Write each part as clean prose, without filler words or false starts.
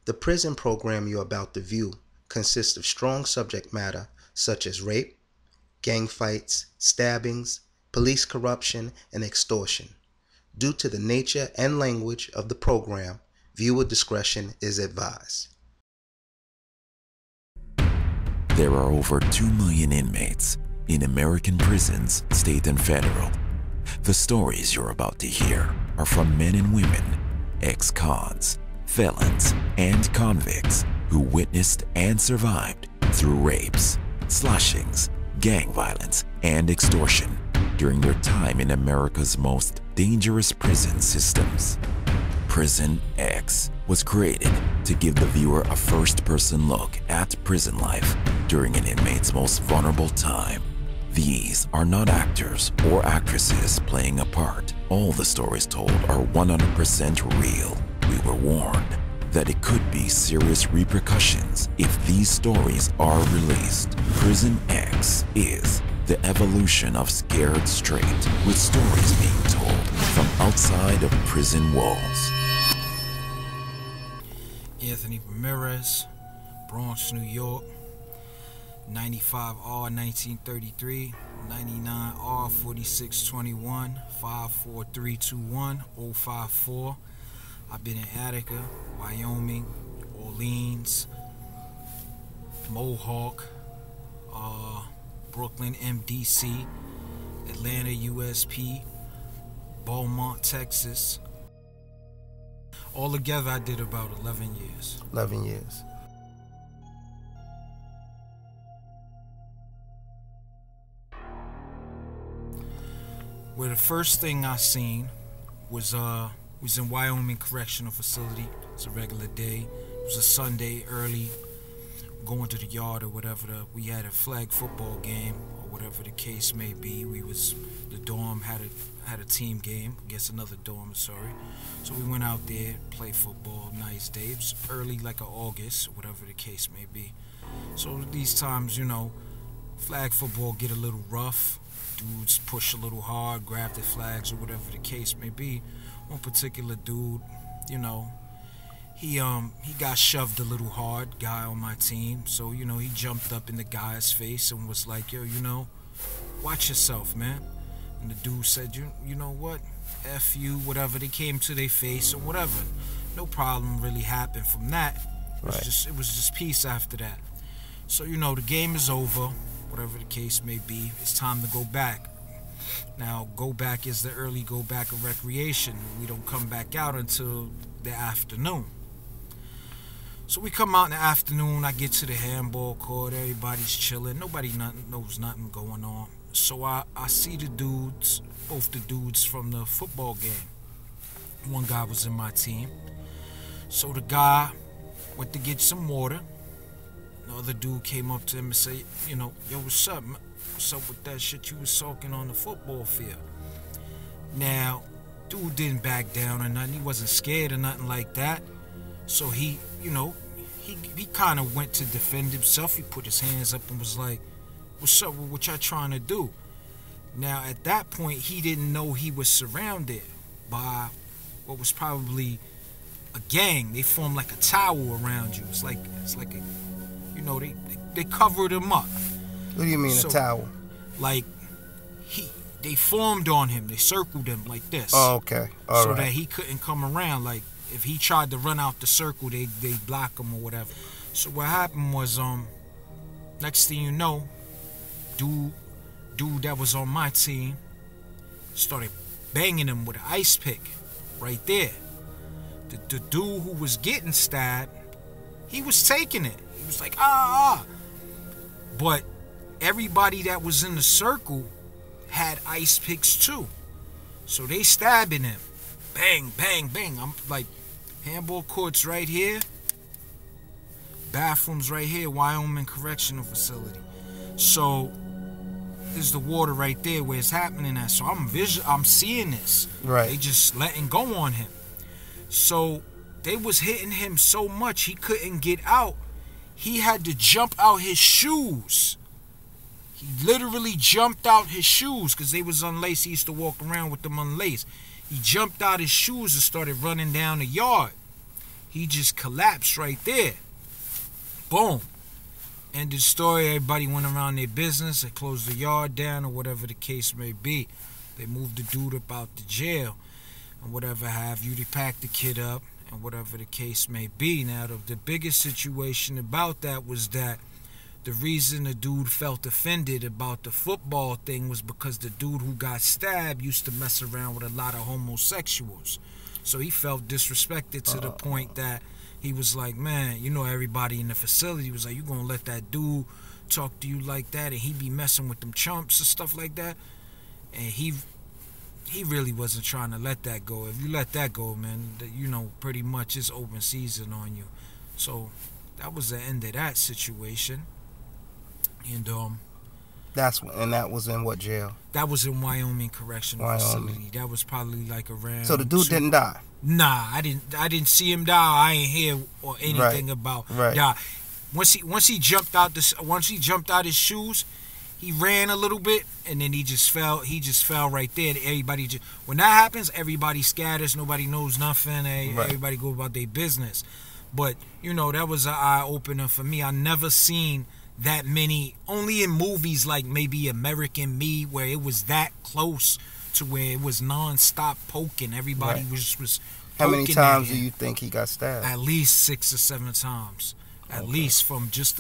The prison program you're about to view consists of strong subject matter such as rape, gang fights, stabbings, police corruption, and extortion. Due to the nature and language of the program, viewer discretion is advised. There are over 2 million inmates in American prisons, state and federal. The stories you're about to hear are from men and women, ex-cons, felons, and convicts who witnessed and survived through rapes, slashings, gang violence, and extortion during their time in America's most dangerous prison systems. Prison X was created to give the viewer a first-person look at prison life during an inmate's most vulnerable time. These are not actors or actresses playing a part. All the stories told are 100% real. We were warned that it could be serious repercussions if these stories are released. Prison X is the evolution of Scared Straight, with stories being told from outside of prison walls. Anthony Ramirez, Bronx, New York, 95R 1933, 99R 4621, 54321, 054. I've been in Attica, Wyoming, Orleans, Mohawk, Brooklyn, MDC, Atlanta, USP, Beaumont, Texas. Altogether, I did about 11 years. 11 years. Well, the first thing I seen was in Wyoming Correctional Facility. It's a regular day. It was a Sunday early, going to the yard or whatever. We had a flag football game or whatever the case may be. The dorm had a team game against another dorm, sorry. So we went out there, play football, nice day. It was early, like August, whatever the case may be. So these times, you know, flag football get a little rough. Dudes push a little hard, grab the flags or whatever the case may be. One particular dude, you know, he got shoved a little hard, guy on my team. So, you know, he jumped up in the guy's face and was like, yo, you know, watch yourself, man. And the dude said, you know what, F you, whatever. They came to their face or whatever. No problem really happened from that. It was just peace after that. So, you know, the game is over, whatever the case may be. It's time to go back. Now, go back is the early go back of recreation. We don't come back out until the afternoon. So we come out in the afternoon. I get to the handball court. Everybody's chilling. Nobody knows nothing going on. So I see the dudes, both the dudes from the football game. One guy was in my team. So the guy went to get some water. The other dude came up to him and said, you know, yo, what's up, man? What's up with that shit you was talking on the football field? Now, dude didn't back down or nothing. He wasn't scared or nothing like that. So he, you know, he kind of went to defend himself. He put his hands up and was like, what's up with what y'all trying to do? Now, at that point, he didn't know he was surrounded by what was probably a gang. They formed like a tower around you. It's like a, you know, they covered him up. What do you mean, a tower? Like, they formed on him. They circled him like this. Oh, okay. All so right. that he couldn't come around. Like, if he tried to run out the circle, they block him or whatever. So what happened was, next thing you know, dude that was on my team started banging him with an ice pick right there. The dude who was getting stabbed, he was taking it. He was like, ah. But everybody that was in the circle had ice picks too. So they stabbing him. Bang, bang, bang. I'm like, handball courts right here. Bathrooms right here, Wyoming Correctional Facility. So there's the water right there where it's happening at. So I'm seeing this. Right. They just letting go on him. So they was hitting him so much he couldn't get out. He had to jump out his shoes. He literally jumped out his shoes because they was unlaced. He used to walk around with them unlaced. He jumped out his shoes and started running down the yard. he just collapsed right there. Boom. Ended the story. Everybody went around their business. They closed the yard down or whatever the case may be. They moved the dude up out the jail and whatever have you. They packed the kid up and whatever the case may be. Now, the biggest situation about that was that the reason the dude felt offended about the football thing was because the dude who got stabbed used to mess around with a lot of homosexuals. So he felt disrespected to the point that he was like, man, you know, everybody in the facility was like, you gonna let that dude talk to you like that and he be messing with them chumps and stuff like that? And he really wasn't trying to let that go. If you let that go, man, you know, pretty much it's open season on you. So that was the end of that situation. And that was in what jail? That was in Wyoming Correctional Facility. That was probably like around. So the dude didn't die? Nah, I didn't see him die. I ain't hear or anything about die. Once he jumped out his shoes, he ran a little bit and then he just fell right there. When that happens, everybody scatters, nobody knows nothing, everybody go about their business. But you know, that was an eye opener for me. I never seen that many, only in movies like maybe American Me, where it was that close to where it was non-stop poking. Everybody was poking. How many times do you think he got stabbed? At least 6 or 7 times. At least from just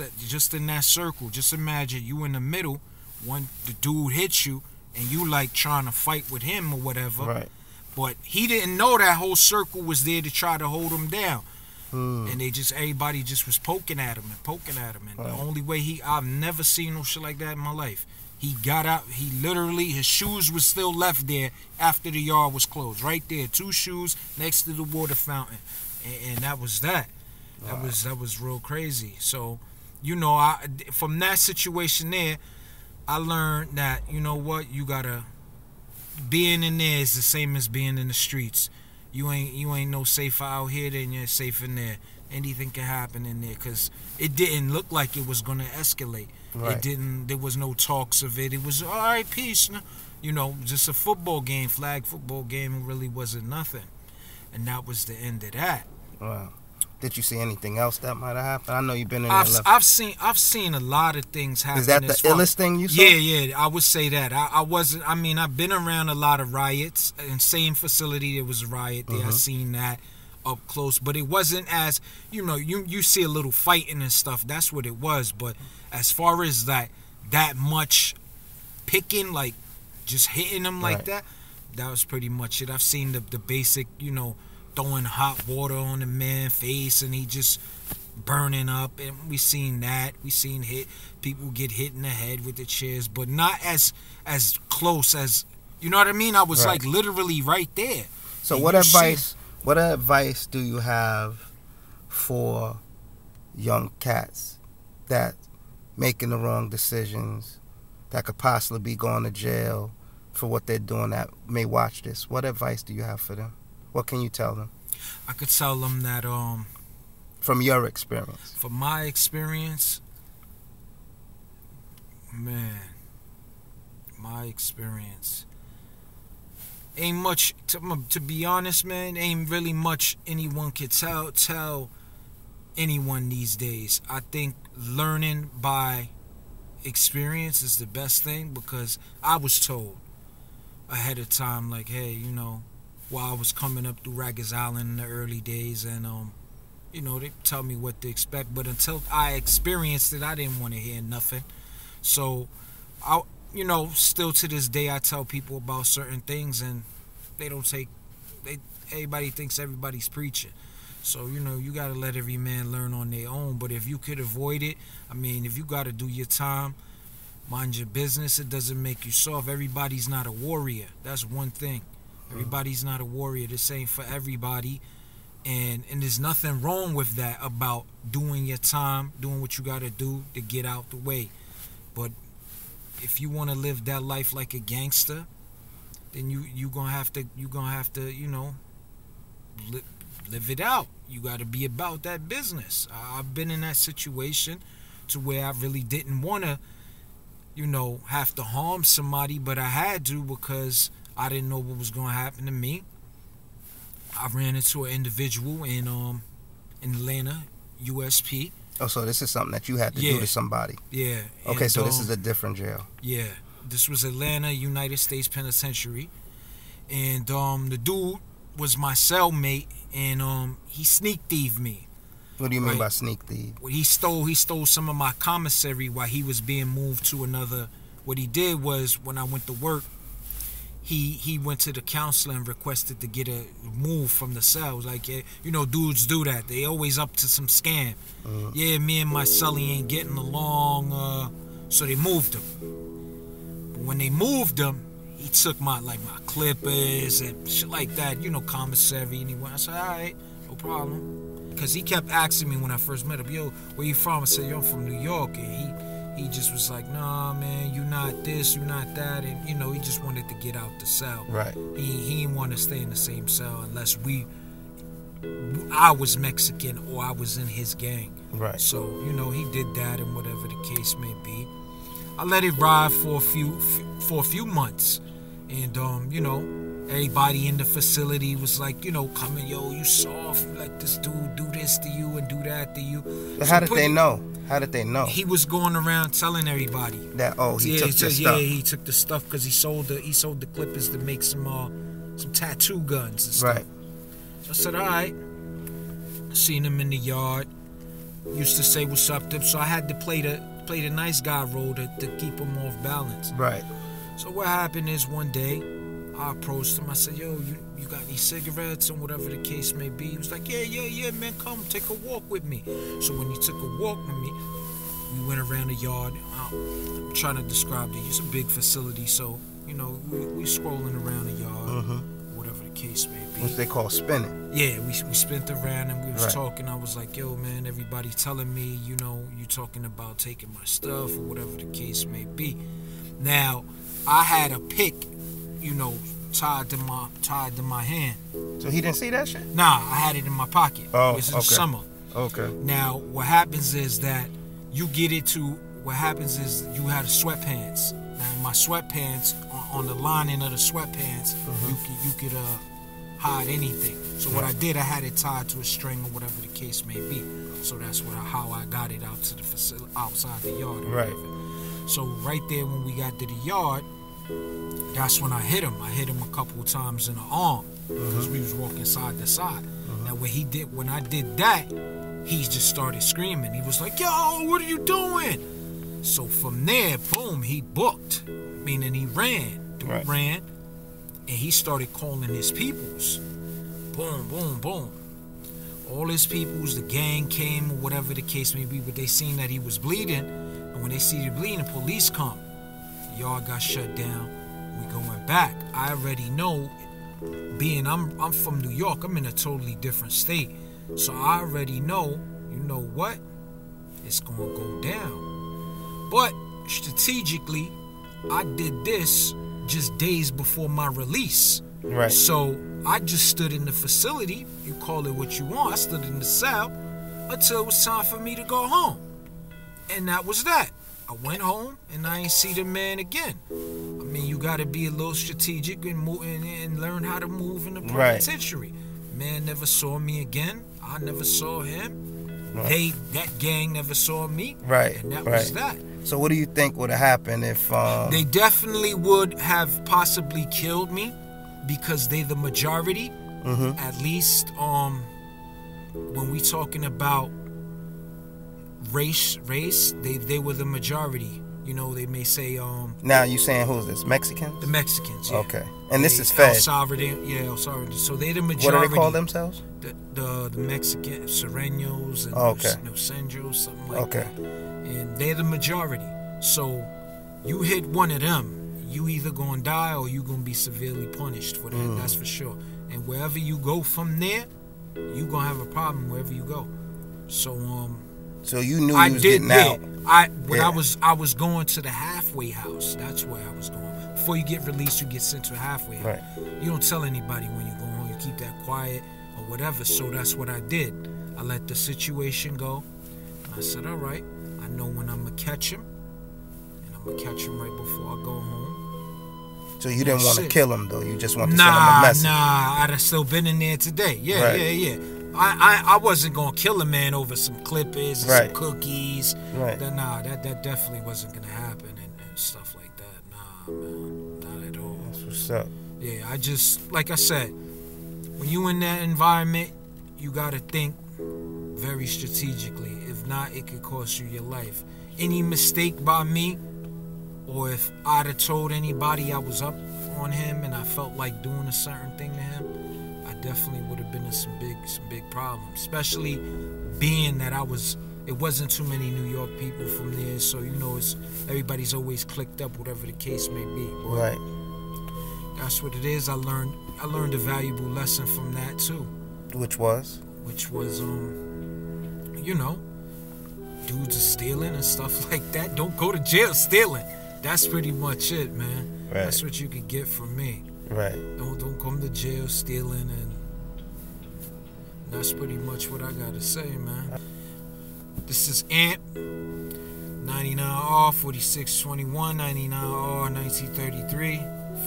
in that circle. Just imagine you in the middle, the dude hits you, and you like trying to fight with him or whatever. Right. But he didn't know that whole circle was there to try to hold him down. And everybody just was poking at him. And the only way I've never seen no shit like that in my life. He got out, his shoes was still left there after the yard was closed. Right there, 2 shoes next to the water fountain. And that was that. Wow. That was real crazy. So, you know, from that situation there, I learned that, you know what, you gotta, being in there is the same as being in the streets. You ain't no safer out here than you're safe in there. Anything can happen in there, because it didn't look like it was gonna escalate. Right. There was no talks of it. It was, all right, peace. You know, just a football game, flag football game. It really wasn't nothing. And that was the end of that. Wow. Did you see anything else that might have happened? I know you've been in there. I've seen a lot of things happen. Is that the illest thing you saw? Yeah, I would say that. I've been around a lot of riots. In same facility, there was a riot there. I seen that up close. But it wasn't as, you know, you see a little fighting and stuff. That's what it was. But as far as that much picking, like just hitting them like that was pretty much it. I've seen the basic, you know, throwing hot water on the man's face and he just burning up, and we seen that. We seen people get hit in the head with the chairs, but not as close as, you know what I mean? I was like literally right there. So what advice do you have for young cats that making the wrong decisions, that could possibly be going to jail for what they're doing, that may watch this? What advice do you have for them? What can you tell them? I could tell them that from your experience. From my experience, man, my experience ain't much, to be honest, man, ain't really much anyone could tell anyone these days. I think learning by experience is the best thing, because I was told ahead of time, like, hey, you know, while I was coming up through Raggers Island in the early days, and you know, they tell me what to expect, but until I experienced it, I didn't want to hear nothing. So I, you know, still to this day, I tell people about certain things, and everybody thinks everybody's preaching. So, you know, you gotta let every man learn on their own. But if you could avoid it, I mean, if you gotta do your time, mind your business, it doesn't make you soft. Everybody's not a warrior. That's one thing. Everybody's not a warrior. This ain't for everybody. And there's nothing wrong with that, about doing your time, doing what you gotta do to get out the way. But if you wanna live that life like a gangster, then you gonna have to, you know, live it out. You gotta be about that business. I've been in that situation to where I really didn't wanna, you know, have to harm somebody, but I had to, because I didn't know what was going to happen to me. I ran into an individual, and in Atlanta, USP. Oh, so this is something that you had to do to somebody. Yeah. Okay, and, so this is a different jail. Yeah. This was Atlanta, United States Penitentiary. And the dude was my cellmate, and he sneak thieved me. What do you mean by sneak thief? Well, he stole some of my commissary while he was being moved to another. What he did was, when I went to work, he went to the counselor and requested to get a move from the cells. Like, yeah, you know, dudes do that. They always up to some scam. Yeah, me and my cellie ain't getting along, so they moved him. But when they moved him, he took my clippers and shit like that, you know, commissary. And I said, all right, no problem. Because he kept asking me when I first met him, yo, where you from? I said, yo, I'm from New York. And he just was like, nah, man, you not this, you not that. And, you know, he just wanted to get out the cell. Right. He didn't want to stay in the same cell unless I was Mexican or I was in his gang. Right. So, you know, he did that, and whatever the case may be. I let it ride for a few months. And, you know, everybody in the facility was like, you know, coming, yo, you soft, let this dude do this to you and do that to you. But how did they know? How did they know? He was going around telling everybody that, he took the stuff. Yeah, he took the stuff because he sold the clippers to make some tattoo guns and stuff. Right. So I said, all right. Seen him in the yard. Used to say what's up to him, so I had to play the nice guy role to keep him off balance. Right. So what happened is, one day I approached him. I said, yo, you got any cigarettes, and whatever the case may be. He was like, yeah, man, come take a walk with me. So when he took a walk with me, we went around the yard. I'm trying to describe it. It's a big facility, so, you know, we scrolling around the yard, whatever the case may be. What they call spinning. Yeah, we spent around and we was talking. I was like, yo, man, everybody telling me, you know, you talking about taking my stuff or whatever the case may be. Now, I had a pick, you know, tied to my hand. So he didn't see that shit? Nah, I had it in my pocket. Oh, It's in summer. Okay. Now, what happens is that you get it to, what happens is you had sweatpants. Now, my sweatpants, on the lining of the sweatpants, you could hide anything. So what I did, I had it tied to a string or whatever the case may be. So that's how I got it out to the facility, outside the yard. Or whatever. So right there when we got to the yard, that's when I hit him. I hit him a couple of times in the arm because we was walking side to side. Now when I did that, he just started screaming. He was like, yo, what are you doing? So from there, boom, he booked, meaning he ran. Dude ran, and he started calling his peoples. Boom, boom, boom. All his peoples, the gang came or whatever the case may be, but they seen that he was bleeding. And when they see the bleeding, the police come. The yard got shut down. We going back. I already know, being I'm from New York, I'm in a totally different state. So I already know, you know what? It's gonna go down. But strategically, I did this just days before my release. Right. So I just stood in the facility, you call it what you want, I stood in the cell until it was time for me to go home. And that was that. I went home and I ain't see the man again. I mean, you gotta be a little strategic and move and learn how to move in the penitentiary. Man never saw me again. I never saw him. That gang never saw me. Right. And that was that. So what do you think would have happened if they definitely would have possibly killed me, because they the majority. At least when we talking about race, they were the majority. You know, they may say now you saying who's this? Mexicans? The Mexicans, yeah. Okay. And this is Fed. El Salvador. So they the majority. What do they call themselves? The Mexican Sureños and Nocenjos, something like that. And they're the majority. So you hit one of them, you either gonna die or you gonna be severely punished for that. That's for sure. And wherever you go from there, you gonna have a problem wherever you go. So so you knew you was getting out. I was going to the halfway house. That's where I was going. Before you get released, you get sent to a halfway house. You don't tell anybody when you go home. You keep that quiet or whatever. So that's what I did. I let the situation go. And I said, all right, I know when I'm going to catch him. And I'm going to catch him right before I go home. So you didn't want to kill him, though? You just want to send him a message? Nah, I'd have still been in there today. Yeah. I wasn't gonna kill a man over some clippers and Right. some cookies. Right. That definitely wasn't gonna happen and stuff like that. Nah, man, not at all. That's what's up. Yeah, I just, like I said, when you in that environment, you gotta think very strategically. If not, it could cost you your life. Any mistake by me, or if I'd have told anybody I was up on him and I felt like doing a certain thing to him, I definitely would have been in some big problems. Especially being that it wasn't too many New York people from there, so you know everybody's always clicked up, whatever the case may be. But Right. that's what it is. I learned a valuable lesson from that too. Which was? You know, dudes are stealing and stuff like that. Don't go to jail stealing. That's pretty much it, man. Right. That's what you could get from me. Right. Don't come to jail stealing, and that's pretty much what I gotta say, man. This is AMP 99R 4621 99R 1933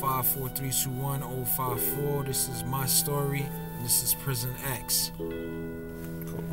54321 054. This is my story, and this is Prison X. Cool.